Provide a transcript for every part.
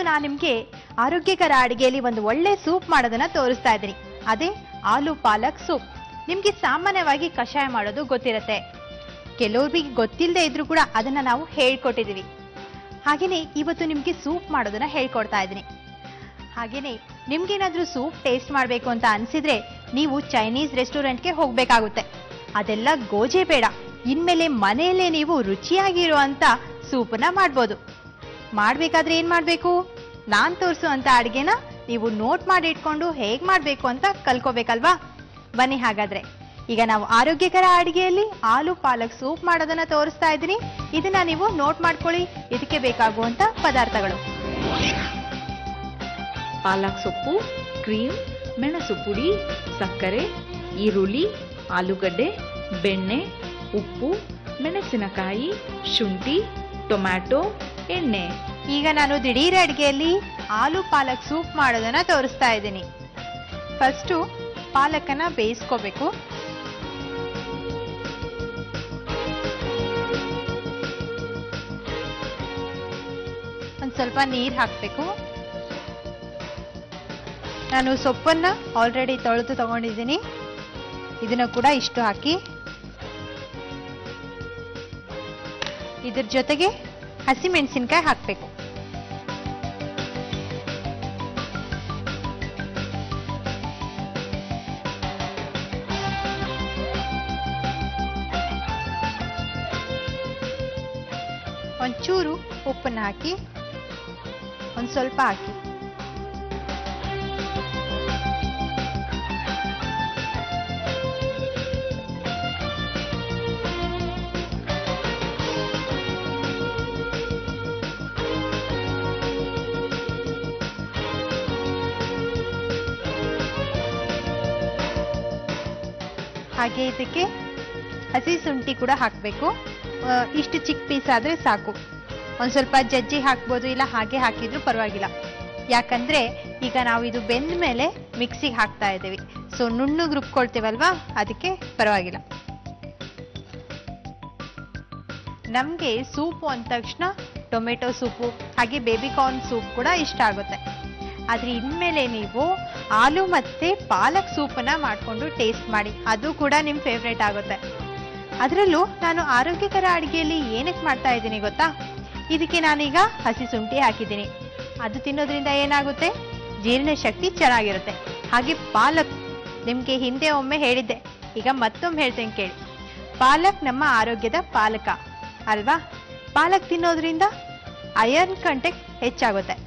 ನಾನು ನಿಮಗೆ ಆರೋಗ್ಯಕರ ಅಡಿಗೆಯಲ್ಲಿ ಒಂದು ಒಳ್ಳೆ ಸೂಪ್ ಮಾಡೋದನ್ನ ತೋರಿಸ್ತಾ ಇದ್ದೀನಿ. ಅದೇ ಆಲೂ ಪಾಲಕ್ ಸೂಪ್. ನಿಮ್ಗೆ ಸಾಮಾನ್ಯವಾಗಿ ಕಷಾಯ ಮಾಡೋದು ಗೊತ್ತಿರುತ್ತೆ, ಕೆಲವ್ರಿಗೆ ಗೊತ್ತಿಲ್ಲದೆ ಇದ್ರೂ ಕೂಡ ಅದನ್ನ ನಾವು ಹೇಳ್ಕೊಟ್ಟಿದೀವಿ. ಹಾಗೇನೆ ಇವತ್ತು ನಿಮ್ಗೆ ಸೂಪ್ ಮಾಡೋದನ್ನ ಹೇಳ್ಕೊಡ್ತಾ ಇದ್ದೀನಿ. ಹಾಗೇನೆ ನಿಮ್ಗೇನಾದ್ರೂ ಸೂಪ್ ಟೇಸ್ಟ್ ಮಾಡಬೇಕು ಅಂತ ಅನ್ಸಿದ್ರೆ ನೀವು ಚೈನೀಸ್ ರೆಸ್ಟೋರೆಂಟ್ಗೆ ಹೋಗ್ಬೇಕಾಗುತ್ತೆ. ಅದೆಲ್ಲ ಗೋಜೆ ಬೇಡ, ಇನ್ಮೇಲೆ ಮನೆಯಲ್ಲೇ ನೀವು ರುಚಿಯಾಗಿರುವಂತ ಸೂಪನ್ನ ಮಾಡ್ಬೋದು. ಮಾಡ್ಬೇಕಾದ್ರೆ ಏನ್ ಮಾಡ್ಬೇಕು, ನಾನ್ ತೋರಿಸುವಂತ ಅಡ್ಗೆನ ನೀವು ನೋಟ್ ಮಾಡಿ ಇಟ್ಕೊಂಡು ಹೇಗ್ ಮಾಡ್ಬೇಕು ಅಂತ ಕಲ್ಕೋಬೇಕಲ್ವಾ? ಬನ್ನಿ ಹಾಗಾದ್ರೆ ಈಗ ನಾವು ಆರೋಗ್ಯಕರ ಅಡಿಗೆಯಲ್ಲಿ ಆಲೂ ಪಾಲಕ್ ಸೂಪ್ ಮಾಡೋದನ್ನ ತೋರಿಸ್ತಾ ಇದ್ದೀನಿ. ಇದನ್ನ ನೀವು ನೋಟ್ ಮಾಡ್ಕೊಳ್ಳಿ. ಇದಕ್ಕೆ ಬೇಕಾಗುವಂತ ಪದಾರ್ಥಗಳು: ಪಾಲಕ್ ಸೊಪ್ಪು, ಕ್ರೀಮ್, ಮೆಣಸು ಪುಡಿ, ಸಕ್ಕರೆ, ಈರುಳ್ಳಿ, ಆಲೂಗಡ್ಡೆ, ಬೆಣ್ಣೆ, ಉಪ್ಪು, ಮೆಣಸಿನಕಾಯಿ, ಶುಂಠಿ, ಟೊಮ್ಯಾಟೊ, ಎಣ್ಣೆ. ಈಗ ನಾನು ದಿಢೀರ್ ಅಡಿಗೆಯಲ್ಲಿ ಆಲೂ ಪಾಲಕ್ ಸೂಪ್ ಮಾಡೋದನ್ನ ತೋರಿಸ್ತಾ ಇದ್ದೀನಿ. ಫಸ್ಟು ಪಾಲಕನ್ನ ಬೇಯಿಸ್ಕೋಬೇಕು. ಒಂದ್ ಸ್ವಲ್ಪ ನೀರ್ ಹಾಕ್ಬೇಕು. ನಾನು ಸೊಪ್ಪನ್ನ ಆಲ್ರೆಡಿ ತೊಳೆದು ತಗೊಂಡಿದ್ದೀನಿ. ಇದನ್ನ ಕೂಡ ಇಷ್ಟು ಹಾಕಿ, ಇದ್ರ ಜೊತೆಗೆ ಹಸಿಮೆಣಸಿನಕಾಯಿ ಹಾಕ್ಬೇಕು. ಒಂಚೂರು ಉಪ್ಪನ್ನ ಹಾಕಿ, ಒಂದ್ ಸ್ವಲ್ಪ ಹಾಕಿ. ಹಾಗೆ ಇದಕ್ಕೆ ಹಸಿ ಶುಂಠಿ ಕೂಡ ಹಾಕಬೇಕು. ಇಷ್ಟು ಚಿಕ್ಕ ಪೀಸ್ ಆದ್ರೆ ಸಾಕು. ಒಂದ್ ಸ್ವಲ್ಪ ಜಜ್ಜಿ ಹಾಕ್ಬೋದು, ಇಲ್ಲ ಹಾಗೆ ಹಾಕಿದ್ರು ಪರವಾಗಿಲ್ಲ. ಯಾಕಂದ್ರೆ ಈಗ ನಾವು ಇದು ಬೆಂದ ಮೇಲೆ ಮಿಕ್ಸಿಗೆ ಹಾಕ್ತಾ ಇದ್ದೀವಿ, ಸೊ ನುಣ್ಣಗೆ ರುಬ್ಕೊಳ್ತೀವಲ್ವಾ, ಅದಕ್ಕೆ ಪರವಾಗಿಲ್ಲ. ನಮ್ಗೆ ಸೂಪು ಅಂದ ತಕ್ಷಣ ಟೊಮೆಟೊ ಸೂಪು ಹಾಗೆ ಬೇಬಿಕಾರ್ನ್ ಸೂಪ್ ಕೂಡ ಇಷ್ಟ ಆಗುತ್ತೆ. ಆದ್ರೆ ಇನ್ಮೇಲೆ ನೀವು ಆಲೂ ಮತ್ತೆ ಪಾಲಕ್ ಸೂಪನ್ನ ಮಾಡ್ಕೊಂಡು ಟೇಸ್ಟ್ ಮಾಡಿ, ಅದು ಕೂಡ ನಿಮ್ ಫೇವ್ರೇಟ್ ಆಗುತ್ತೆ. ಅದರಲ್ಲೂ ನಾನು ಆರೋಗ್ಯಕರ ಅಡಿಗೆಯಲ್ಲಿ ಏನಕ್ಕೆ ಮಾಡ್ತಾ ಇದ್ದೀನಿ ಗೊತ್ತಾ? ಇದಕ್ಕೆ ನಾನೀಗ ಹಸಿ ಶುಂಠಿ ಹಾಕಿದ್ದೀನಿ. ಅದು ತಿನ್ನೋದ್ರಿಂದ ಏನಾಗುತ್ತೆ, ಜೀರ್ಣ ಶಕ್ತಿ ಚೆನ್ನಾಗಿರುತ್ತೆ. ಹಾಗೆ ಪಾಲಕ್ ನಿಮ್ಗೆ ಹಿಂದೆ ಒಮ್ಮೆ ಹೇಳಿದ್ದೆ, ಈಗ ಮತ್ತೊಮ್ಮೆ ಹೇಳ್ತೇನೆ ಕೇಳಿ. ಪಾಲಕ್ ನಮ್ಮ ಆರೋಗ್ಯದ ಪಾಲಕ ಅಲ್ವಾ? ಪಾಲಕ್ ತಿನ್ನೋದ್ರಿಂದ ಐರನ್ ಕಂಟೆಂಟ್ ಹೆಚ್ಚಾಗುತ್ತೆ.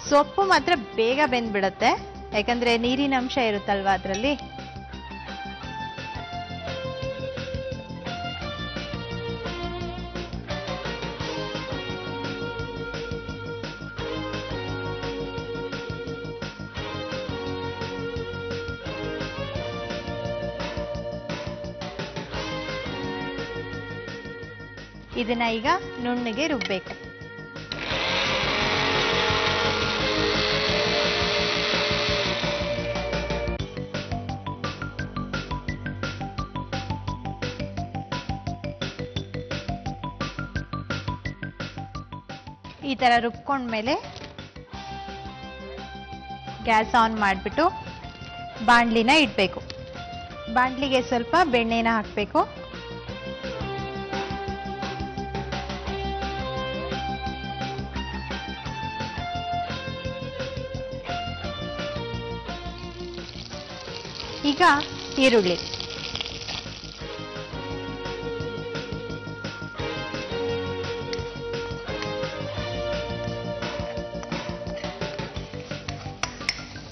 ಸೊಪ್ಪು ಮಾತ್ರ ಬೇಗ ಬೆಂದ್ಬಿಡುತ್ತೆ, ಯಾಕಂದ್ರೆ ನೀರಿನ ಅಂಶ ಇರುತ್ತಲ್ವಾ ಅದರಲ್ಲಿ. ಇದನ್ನ ಈಗ ನುಣ್ಣಗೆ ರುಬ್ಬೇಕು. ಈ ತರ ರುಬ್ಕೊಂಡ್ಮೇಲೆ ಗ್ಯಾಸ್ ಆನ್ ಮಾಡಿಬಿಟ್ಟು ಬಾಣಲಿನ ಇಡಬೇಕು. ಬಾಣಲಿಗೆ ಸ್ವಲ್ಪ ಬೆಣ್ಣೆನ ಹಾಕಬೇಕು. ಈಗ ಈರುಳ್ಳಿ,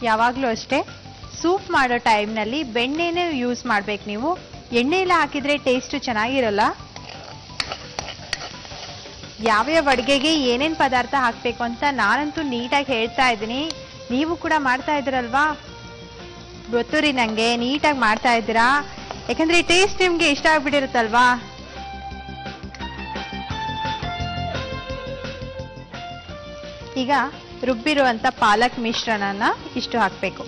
ಯಾವಾಗಲೂ ಅಷ್ಟೇ ಸೂಪ್ ಮಾಡೋ ಟೈಮ್ನಲ್ಲಿ ಬೆಣ್ಣೆನೇ ಯೂಸ್ ಮಾಡ್ಬೇಕು ನೀವು. ಎಣ್ಣೆ ಎಲ್ಲ ಹಾಕಿದ್ರೆ ಟೇಸ್ಟ್ ಚೆನ್ನಾಗಿರಲ್ಲ. ಯಾವ್ಯಾವ ಅಡುಗೆಗೆ ಏನೇನು ಪದಾರ್ಥ ಹಾಕಬೇಕು ಅಂತ ನಾನಂತೂ ನೀಟಾಗಿ ಹೇಳ್ತಾ ಇದ್ದೀನಿ. ನೀವು ಕೂಡ ಮಾಡ್ತಾ ಇದ್ದೀರಲ್ವಾ? ಗೊತ್ತು ರೀ ನನಗೆ, ನೀಟಾಗಿ ಮಾಡ್ತಾ ಇದ್ದೀರಾ. ಯಾಕಂದ್ರೆ ಟೇಸ್ಟ್ ನಿಮ್ಗೆ ಇಷ್ಟ ಆಗ್ಬಿಟ್ಟಿರುತ್ತಲ್ವಾ? ಈಗ ರುಬ್ಬಿರುವಂತ ಪಾಲಕ್ ಮಿಶ್ರಣನ ಇಷ್ಟು ಹಾಕಬೇಕು.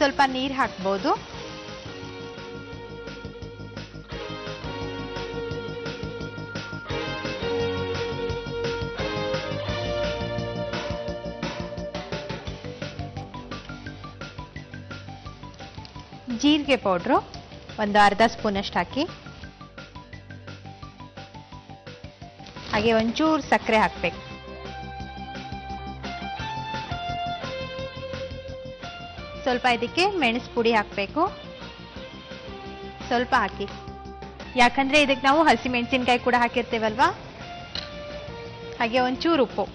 ಸ್ವಲ್ಪ ನೀರು ಹಾಕ್ಬೋದು. ಜೀರಿಗೆ ಪೌಡ್ರು ಒಂದು ಅರ್ಧ ಸ್ಪೂನಷ್ಟು ಹಾಕಿ, ಹಾಗೆ ಒಂಚೂರು ಸಕ್ಕರೆ ಹಾಕಬೇಕು. ಸ್ವಲ್ಪ ಇದಕ್ಕೆ ಮೆಣಸು ಪುಡಿ ಹಾಕಬೇಕು, ಸ್ವಲ್ಪ ಹಾಕಿ, ಯಾಕಂದ್ರೆ ಇದಕ್ಕೆ ನಾವು ಹಸಿ ಮೆಣಸಿನಕಾಯಿ ಕೂಡ ಹಾಕಿರ್ತೇವಲ್ವಾ. ಹಾಗೆ ಒಂಚೂರು ಉಪ್ಪು.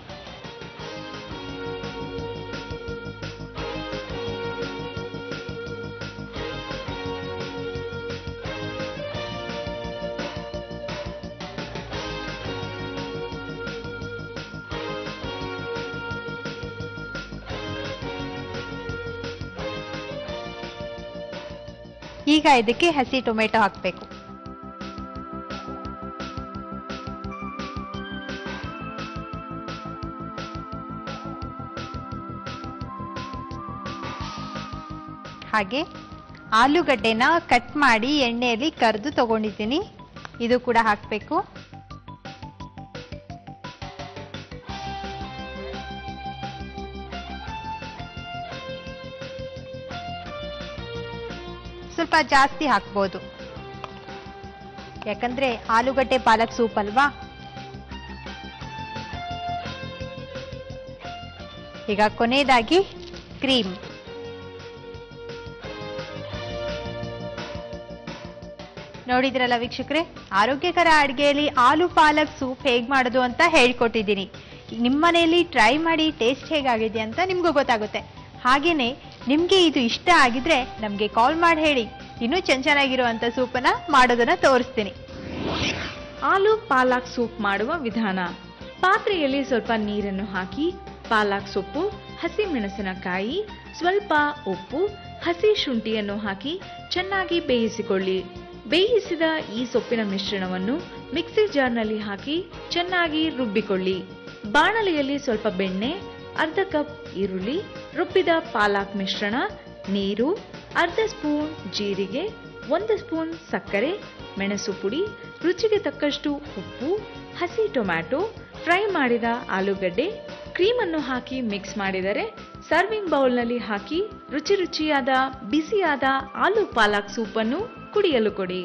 ಈಗ ಇದಕ್ಕೆ ಹಸಿ ಟೊಮೆಟೊ ಹಾಕಬೇಕು. ಹಾಗೆ ಆಲೂಗಡ್ಡೆನ ಕಟ್ ಮಾಡಿ ಎಣ್ಣೆಯಲ್ಲಿ ಕರೆದು ತಗೊಂಡಿದ್ದೀನಿ, ಇದು ಕೂಡ ಹಾಕಬೇಕು. ಸ್ವಲ್ಪ ಜಾಸ್ತಿ ಹಾಕ್ಬೋದು, ಯಾಕಂದ್ರೆ ಆಲೂಗಡ್ಡೆ ಪಾಲಕ್ ಸೂಪ್ ಅಲ್ವಾ. ಈಗ ಕೊನೆಯದಾಗಿ ಕ್ರೀಮ್. ನೋಡಿದ್ರಲ್ಲ ವೀಕ್ಷಕರೇ, ಆರೋಗ್ಯಕರ ಅಡುಗೆಯಲ್ಲಿ ಆಲೂ ಪಾಲಕ್ ಸೂಪ್ ಹೇಗೆ ಮಾಡೋದು ಅಂತ ಹೇಳ್ಕೊಟ್ಟಿದ್ದೀನಿ. ನಿಮ್ಮ ಮನೆಯಲ್ಲಿ ಟ್ರೈ ಮಾಡಿ ಟೇಸ್ಟ್ ಹೇಗಾಗಿದೆ ಅಂತ ನಿಮ್ಗೂ ಗೊತ್ತಾಗುತ್ತೆ. ಹಾಗೇನೆ ನಿಮ್ಗೆ ಇದು ಇಷ್ಟ ಆಗಿದ್ರೆ ನಮ್ಗೆ ಕಾಲ್ ಮಾಡಿ ಹೇಳಿ, ಇನ್ನೂ ಚೆನ್ನಾಗಿರುವಂತ ಸೂಪನ್ನ ಮಾಡೋದನ್ನ ತೋರಿಸ್ತೀನಿ. ಆಲೂ ಪಾಲಕ್ ಸೂಪ್ ಮಾಡುವ ವಿಧಾನ: ಪಾತ್ರೆಯಲ್ಲಿ ಸ್ವಲ್ಪ ನೀರನ್ನು ಹಾಕಿ, ಪಾಲಕ್ ಸೊಪ್ಪು, ಹಸಿ ಮೆಣಸಿನಕಾಯಿ, ಸ್ವಲ್ಪ ಉಪ್ಪು, ಹಸಿ ಶುಂಠಿಯನ್ನು ಹಾಕಿ ಚೆನ್ನಾಗಿ ಬೇಯಿಸಿಕೊಳ್ಳಿ. ಬೇಯಿಸಿದ ಈ ಸೊಪ್ಪಿನ ಮಿಶ್ರಣವನ್ನು ಮಿಕ್ಸಿ ಜಾರ್ನಲ್ಲಿ ಹಾಕಿ ಚೆನ್ನಾಗಿ ರುಬ್ಬಿಕೊಳ್ಳಿ. ಬಾಣಲೆಯಲ್ಲಿ ಸ್ವಲ್ಪ ಬೆಣ್ಣೆ, ಅರ್ಧ ಕಪ್ ಈರುಳ್ಳಿ, ರುಬ್ಬಿದ ಪಾಲಕ್ ಮಿಶ್ರಣ, ನೀರು, ಅರ್ಧ ಸ್ಪೂನ್ ಜೀರಿಗೆ, 1 ಸ್ಪೂನ್ ಸಕ್ಕರೆ, ಮೆಣಸು ಪುಡಿ, ರುಚಿಗೆ ತಕ್ಕಷ್ಟು ಉಪ್ಪು, ಹಸಿ ಟೊಮ್ಯಾಟೊ, ಫ್ರೈ ಮಾಡಿದ ಆಲೂಗಡ್ಡೆ, ಕ್ರೀಮನ್ನು ಹಾಕಿ ಮಿಕ್ಸ್ ಮಾಡಿದರೆ ಸರ್ವಿಂಗ್ ಬೌಲ್ನಲ್ಲಿ ಹಾಕಿ ರುಚಿಯಾದ ಬಿಸಿಯಾದ ಆಲೂ ಪಾಲಕ್ ಸೂಪನ್ನು ಕುಡಿಯಲು ಕೊಡಿ.